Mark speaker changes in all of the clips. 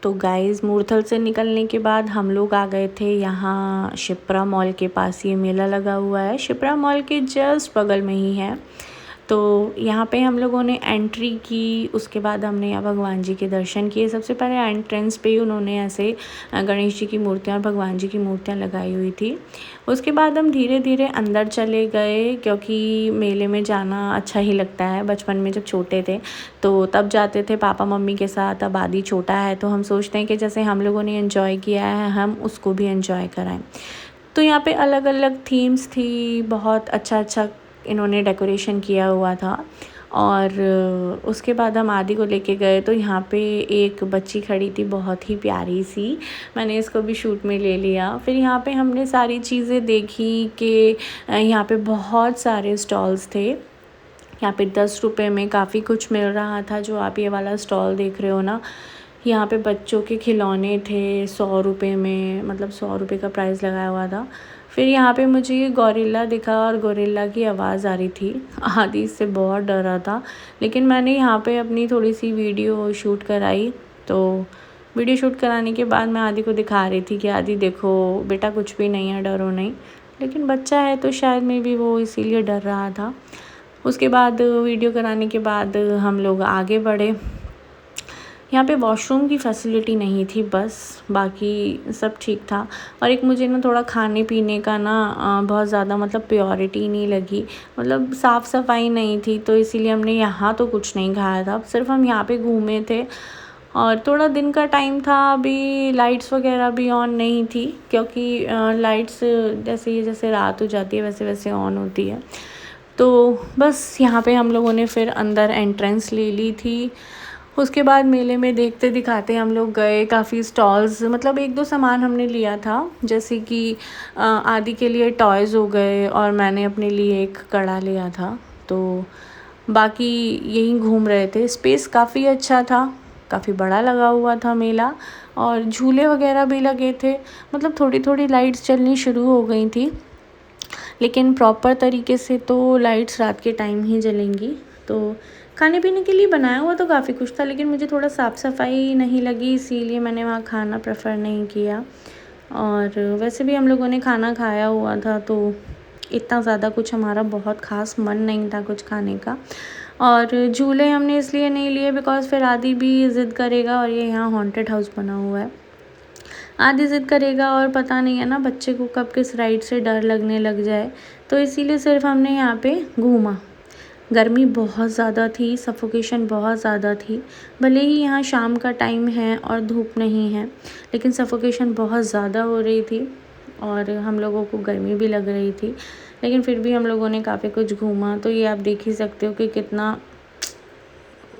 Speaker 1: तो गाइस मूर्थल से निकलने के बाद हम लोग आ गए थे यहाँ शिप्रा मॉल के पास। ये मेला लगा हुआ है, शिप्रा मॉल के जस्ट बगल में ही है। तो यहाँ पे हम लोगों ने एंट्री की, उसके बाद हमने यहाँ भगवान जी के दर्शन किए। सबसे पहले एंट्रेंस पे ही उन्होंने ऐसे गणेश जी की मूर्तियाँ और भगवान जी की मूर्तियाँ लगाई हुई थी। उसके बाद हम धीरे धीरे अंदर चले गए, क्योंकि मेले में जाना अच्छा ही लगता है। बचपन में जब छोटे थे तो तब जाते थे पापा मम्मी के साथ। अब आदि छोटा है तो हम सोचते हैं कि जैसे हम लोगों ने एंजॉय किया है हम उसको भी एंजॉय कराएं। तो यहाँ पे अलग अलग थीम्स थी, बहुत अच्छा अच्छा इन्होंने डेकोरेशन किया हुआ था। और उसके बाद हम आदि को लेके गए तो यहाँ पे एक बच्ची खड़ी थी बहुत ही प्यारी सी, मैंने इसको भी शूट में ले लिया। फिर यहाँ पे हमने सारी चीज़ें देखी कि यहाँ पे बहुत सारे स्टॉल्स थे। यहाँ पे 10 रुपये में काफ़ी कुछ मिल रहा था। जो आप ये वाला स्टॉल देख रहे हो ना, यहाँ पे बच्चों के खिलौने थे 100 रुपये में, मतलब 100 रुपये का प्राइस लगाया हुआ था। फिर यहाँ पे मुझे ये गोरिल्ला दिखा और गोरिल्ला की आवाज़ आ रही थी। आदि इससे बहुत डर रहा था, लेकिन मैंने यहाँ पे अपनी थोड़ी सी वीडियो शूट कराई। तो वीडियो शूट कराने के बाद मैं आदि को दिखा रही थी कि आदि देखो बेटा कुछ भी नहीं है, डरो नहीं। लेकिन बच्चा है तो शायद में भी वो इसीलिए डर रहा था। उसके बाद वीडियो कराने के बाद हम लोग आगे बढ़े। यहाँ पे वॉशरूम की फैसिलिटी नहीं थी बस, बाकी सब ठीक था। और एक मुझे ना थोड़ा खाने पीने का ना बहुत ज़्यादा मतलब प्योरिटी नहीं लगी, मतलब साफ़ सफाई नहीं थी। तो इसीलिए हमने यहाँ तो कुछ नहीं खाया था, सिर्फ हम यहाँ पे घूमे थे। और थोड़ा दिन का टाइम था, अभी लाइट्स वगैरह भी ऑन नहीं थी, क्योंकि लाइट्स जैसे रात हो जाती है वैसे वैसे ऑन होती है। तो बस यहाँ पे हम लोगों ने फिर अंदर एंट्रेंस ले ली थी। उसके बाद मेले में देखते दिखाते हम लोग गए, काफ़ी स्टॉल्स, मतलब एक दो सामान हमने लिया था, जैसे कि आदि के लिए टॉयज़ हो गए और मैंने अपने लिए एक कड़ा लिया था। तो बाकी यहीं घूम रहे थे। स्पेस काफ़ी अच्छा था, काफ़ी बड़ा लगा हुआ था मेला, और झूले वगैरह भी लगे थे। मतलब थोड़ी थोड़ी लाइट्स चलनी शुरू हो गई थी, लेकिन प्रॉपर तरीके से तो लाइट्स रात के टाइम ही जलेंगी। तो खाने पीने के लिए बनाया हुआ तो काफ़ी कुछ था, लेकिन मुझे थोड़ा साफ़ सफाई नहीं लगी, इसीलिए मैंने वहाँ खाना प्रेफर नहीं किया। और वैसे भी हम लोगों ने खाना खाया हुआ था, तो इतना ज़्यादा कुछ हमारा बहुत ख़ास मन नहीं था कुछ खाने का। और झूले हमने इसलिए नहीं लिए बिकॉज़ फिर आदि भी ज़िद करेगा, और ये यहाँ हॉन्टेड हाउस बना हुआ है। आदि ज़िद करेगा और पता नहीं है ना बच्चे को कब किस राइड से डर लगने लग जाए, तो इसीलिए सिर्फ हमने यहाँ पे घूमा। गर्मी बहुत ज़्यादा थी, सफोकेशन बहुत ज़्यादा थी। भले ही यहाँ शाम का टाइम है और धूप नहीं है, लेकिन सफोकेशन बहुत ज़्यादा हो रही थी और हम लोगों को गर्मी भी लग रही थी। लेकिन फिर भी हम लोगों ने काफ़ी कुछ घूमा। तो ये आप देख ही सकते हो कि कितना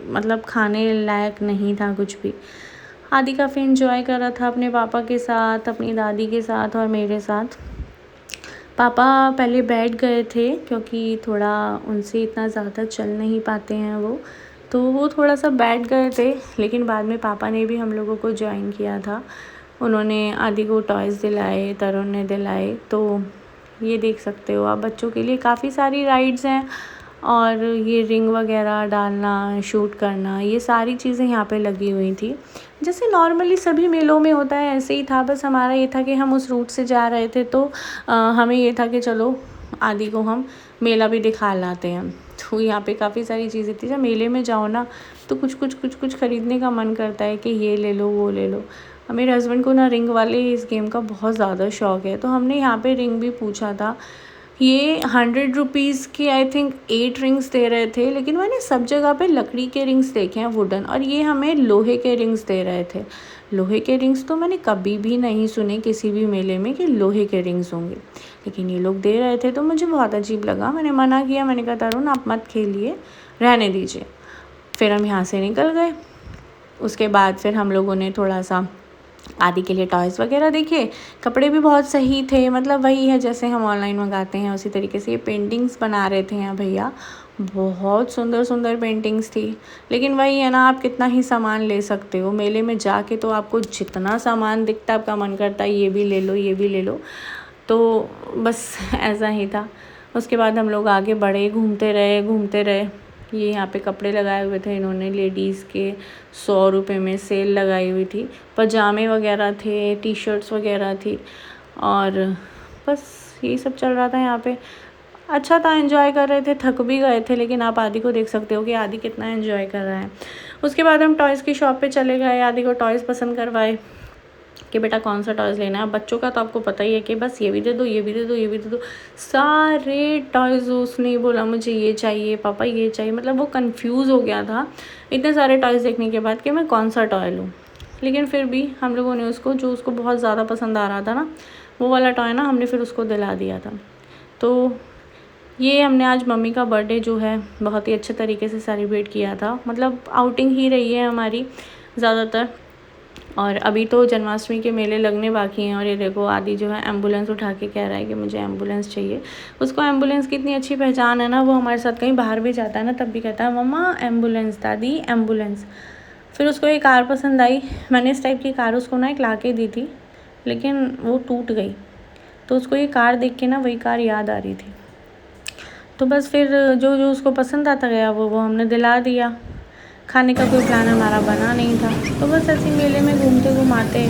Speaker 1: मतलब खाने लायक नहीं था कुछ भी। आदि काफ़ी एंजॉय कर रहा था अपने पापा के साथ, अपनी दादी के साथ और मेरे साथ। पापा पहले बैठ गए थे, क्योंकि थोड़ा उनसे इतना ज़्यादा चल नहीं पाते हैं वो, तो वो थोड़ा सा बैठ गए थे। लेकिन बाद में पापा ने भी हम लोगों को ज्वाइन किया था। उन्होंने आदि को टॉयज़ दिलाए, तरुण ने दिलाए। तो ये देख सकते हो आप, बच्चों के लिए काफ़ी सारी राइड्स हैं। और ये रिंग वगैरह डालना, शूट करना, ये सारी चीज़ें यहाँ पे लगी हुई थी। जैसे नॉर्मली सभी मेलों में होता है ऐसे ही था, बस हमारा ये था कि हम उस रूट से जा रहे थे, तो हमें ये था कि चलो आदि को हम मेला भी दिखा लाते हैं। तो यहाँ पे काफ़ी सारी चीज़ें थी। जब मेले में जाओ ना तो कुछ ख़रीदने का मन करता है कि ये ले लो वो ले लो। मेरे हस्बैंड को ना रिंग वाले इस गेम का बहुत ज़्यादा शौक़ है, तो हमने यहाँ पे रिंग भी पूछा था। ये 100 रुपीज़ की आई थिंक 8 रिंग्स दे रहे थे, लेकिन मैंने सब जगह पे लकड़ी के रिंग्स देखे हैं, वुडन, और ये हमें लोहे के रिंग्स दे रहे थे। लोहे के रिंग्स तो मैंने कभी भी नहीं सुने किसी भी मेले में कि लोहे के रिंग्स होंगे, लेकिन ये लोग दे रहे थे तो मुझे बहुत अजीब लगा। मैंने मना किया, मैंने कहा तरुण आप मत खेलिए, रहने दीजिए। फिर हम यहाँ से निकल गए। उसके बाद फिर हम लोगों ने थोड़ा सा आदि के लिए टॉयज़ वगैरह देखे। कपड़े भी बहुत सही थे, मतलब वही है जैसे हम ऑनलाइन मंगाते हैं उसी तरीके से। ये पेंटिंग्स बना रहे थे यहाँ भैया, बहुत सुंदर सुंदर पेंटिंग्स थी। लेकिन वही है ना, आप कितना ही सामान ले सकते हो मेले में जाके, तो आपको जितना सामान दिखता है आपका मन करता है ये भी ले लो ये भी ले लो। तो बस ऐसा ही था। उसके बाद हम लोग आगे बढ़े, घूमते रहे। ये यहाँ पे कपड़े लगाए हुए थे इन्होंने, लेडीज़ के 100 रुपये में सेल लगाई हुई थी। पजामे वगैरह थे, टी शर्ट्स वगैरह थी, और बस यही सब चल रहा था यहाँ पे। अच्छा था, एंजॉय कर रहे थे, थक भी गए थे, लेकिन आप आदि को देख सकते हो कि आदि कितना एंजॉय कर रहा है। उसके बाद हम टॉयज़ की शॉप पे चले गए, आदि को टॉयज़ पसंद करवाए कि बेटा कौन सा टॉयज़ लेना है। बच्चों का तो आपको पता ही है कि बस ये भी दे दो, ये भी दे दो, ये भी दे दो, सारे टॉयज़। उसने बोला मुझे ये चाहिए पापा, ये चाहिए, मतलब वो कंफ्यूज हो गया था इतने सारे टॉयज़ देखने के बाद कि मैं कौन सा टॉय लूँ। लेकिन फिर भी हम लोगों ने उसको, जो उसको बहुत ज़्यादा पसंद आ रहा था ना, वो वाला टॉय ना हमने फिर उसको दिला दिया था। तो ये हमने आज मम्मी का बर्थडे जो है बहुत ही अच्छे तरीके से सेलिब्रेट किया था। मतलब आउटिंग ही रही है हमारी ज़्यादातर। और अभी तो जन्माष्टमी के मेले लगने बाकी हैं, और ये देखो आदि जो है एम्बुलेंस उठा के कह रहा है कि मुझे एम्बुलेंस चाहिए। उसको एम्बुलेंस की इतनी अच्छी पहचान है ना, वो हमारे साथ कहीं बाहर भी जाता है ना तब भी कहता है मम्मा एम्बुलेंस, दादी एम्बुलेंस। फिर उसको एक कार पसंद आई, मैंने इस टाइप की कार उसको ना एक ला के दी थी, लेकिन वो टूट गई। तो उसको ये कार देख के ना वही कार याद आ रही थी। तो बस फिर जो जो उसको पसंद आता गया वो हमने दिला दिया। खाने का कोई प्लान हमारा बना नहीं था, तो बस ऐसे मेले में घूमते घुमाते।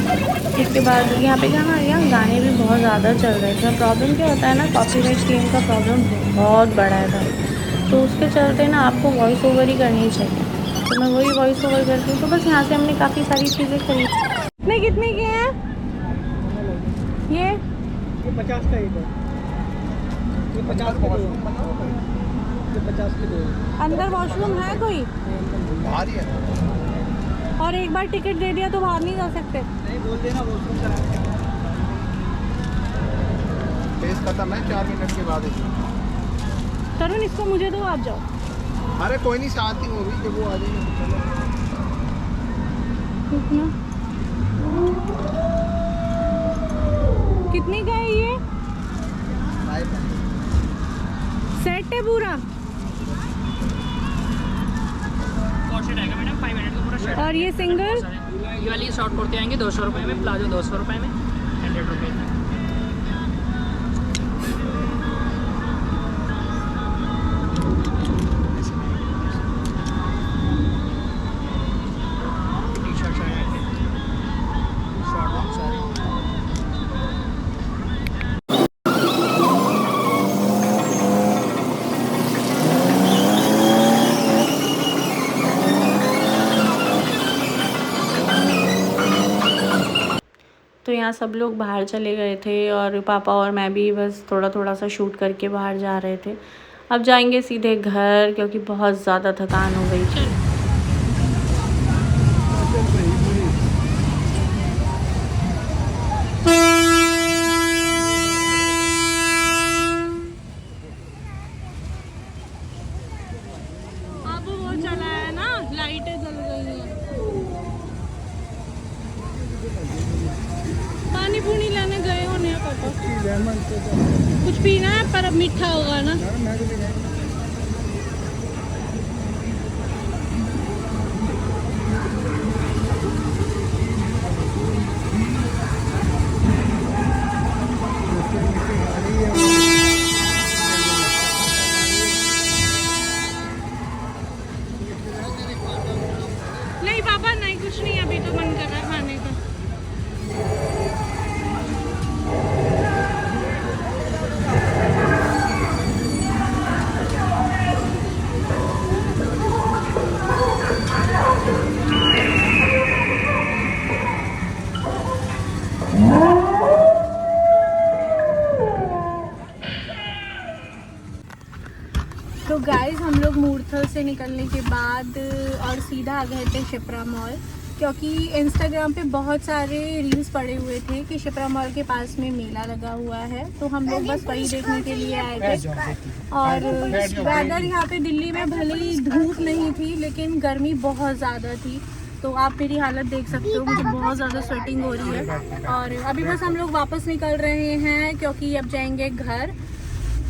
Speaker 1: इसके बाद यहाँ पे यहाँ गाने भी बहुत ज़्यादा चल रहे थे। प्रॉब्लम क्या होता है ना, कॉपीराइट क्लेम का प्रॉब्लम बहुत बड़ा है भाई, तो उसके चलते ना आपको वॉइस ओवर ही करनी चाहिए, तो मैं वही वॉइस ओवर करती हूँ। तो बस यहाँ से हमने काफ़ी सारी चीज़ें खरीदी। कितने के हैं ये
Speaker 2: 50 का एक है, ये 50 के 50 के 2।
Speaker 1: अंदर वॉशरूम है कोई?
Speaker 2: बाहर ही है।
Speaker 1: और एक बार टिकट दे दिया तो बाहर नहीं जा सकते?
Speaker 2: नहीं, बोल देना वॉशरूम करा। फेस खत्म है 4 मिनट के बाद।
Speaker 1: तरुण इसको मुझे दो, आप जाओ।
Speaker 2: अरे कोई नहीं, साथ ही वो भी जब वो आ जाएंगे।
Speaker 1: कितने का है ये सेट है पूरा?
Speaker 3: आएगा मैडम 5 मिनट का पूरा सेट।
Speaker 1: और ये सिंगल?
Speaker 3: ये वाली शॉर्ट कुर्ती आएंगे 200 रुपये में, प्लाजो 200 रुपये में, 100 रुपये में। टी शर्ट आएंगे शॉर्ट लॉन्ग सारे।
Speaker 1: तो यहाँ सब लोग बाहर चले गए थे, और पापा और मैं भी बस थोड़ा थोड़ा सा शूट करके बाहर जा रहे थे। अब जाएंगे सीधे घर, क्योंकि बहुत ज़्यादा थकान हो गई थी। अब वो चला है ना, लाइटें जल गई हैं। पानी पूनी लाने गए होने पापा, कुछ पीना है पर अब मीठा होगा ना। नहीं पापा नहीं, कुछ नहीं, अभी तो मन कर रहा है खाने का। तो गाइस हम लोग मूर्थल से निकलने के बाद और सीधा आ गए थे शिप्रा मॉल, क्योंकि इंस्टाग्राम पे बहुत सारे रील्स पड़े हुए थे कि शिप्रा मॉल के पास में मेला लगा हुआ है, तो हम लोग बस वही देखने के लिए आए थे। और वेदर यहाँ पे दिल्ली में भले ही धूप नहीं थी, लेकिन गर्मी बहुत ज़्यादा थी, तो आप मेरी हालत देख सकते हो, मुझे बहुत ज़्यादा स्वेटिंग हो रही है। और अभी बस हम लोग वापस निकल रहे हैं, क्योंकि अब जाएंगे घर।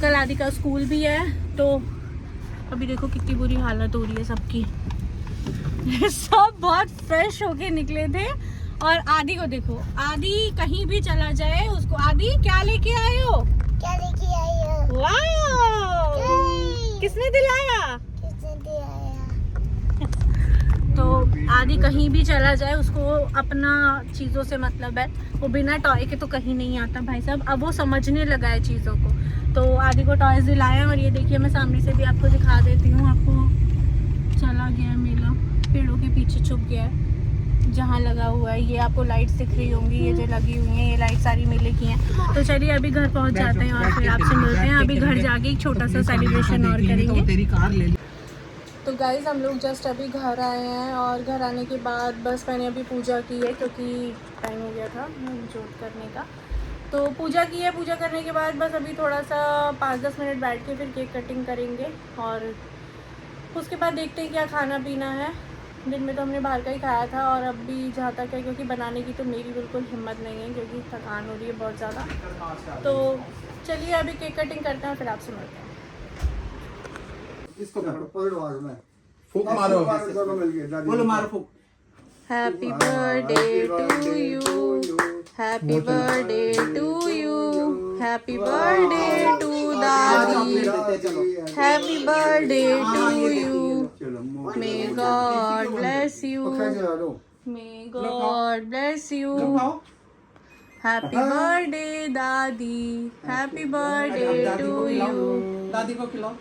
Speaker 1: कल आदि का स्कूल भी है, तो अभी देखो कितनी बुरी हालत हो रही है सबकी। सब बहुत फ्रेश होके निकले थे, और आदि को देखो, आदि कहीं भी चला जाए उसको, आदि क्या लेके आए हो?
Speaker 4: क्या लेके आई हो?
Speaker 1: वाह, किसने दिलाया?
Speaker 4: किसने दिया?
Speaker 1: दादी कहीं भी चला जाए उसको अपना चीज़ों से मतलब है, वो बिना टॉय के तो कहीं नहीं आता भाई साहब। अब वो समझने लगा है चीज़ों को। तो आदि को टॉयज दिलाए हैं और ये देखिए मैं सामने से भी आपको दिखा देती हूँ। आपको चला गया है मेला, पेड़ों के पीछे छुप गया है जहाँ लगा हुआ है। ये आपको लाइट्स दिख रही होंगी, ये जो लगी हुई हैं ये लाइट सारी मेले की हैं। तो चलिए अभी घर पहुँच जाते हैं और फिर आपसे मिलते हैं। अभी घर जाके एक छोटा सा सेलिब्रेशन और करेंगे।
Speaker 2: तेरी कार ले ली।
Speaker 1: तो गाइज़ हम लोग जस्ट अभी घर आए हैं और घर आने के बाद बस मैंने अभी पूजा की है क्योंकि टाइम हो गया था जोत करने का। तो पूजा की है, पूजा करने के बाद बस अभी थोड़ा सा 5-10 मिनट बैठ के फिर केक कटिंग करेंगे और उसके बाद देखते हैं क्या खाना पीना है। दिन में तो हमने बाहर का ही खाया था और अब भी जहाँ तक है क्योंकि बनाने की तो मेरी बिल्कुल हिम्मत नहीं है क्योंकि थकान हो रही है बहुत ज़्यादा। तो चलिए अभी केक कटिंग करते हैं फिर आपसे मिलते हैं।
Speaker 4: इसको पकड़ो मारो मैं
Speaker 5: फूक मारो
Speaker 4: दोनों मिलके
Speaker 5: बोलो मारो फूक
Speaker 1: happy birthday to you, happy birthday to you, happy birthday to dadi, happy birthday to you, may God bless you, may God bless you, happy birthday dadi, happy birthday to you.
Speaker 5: दादी को खिलाओ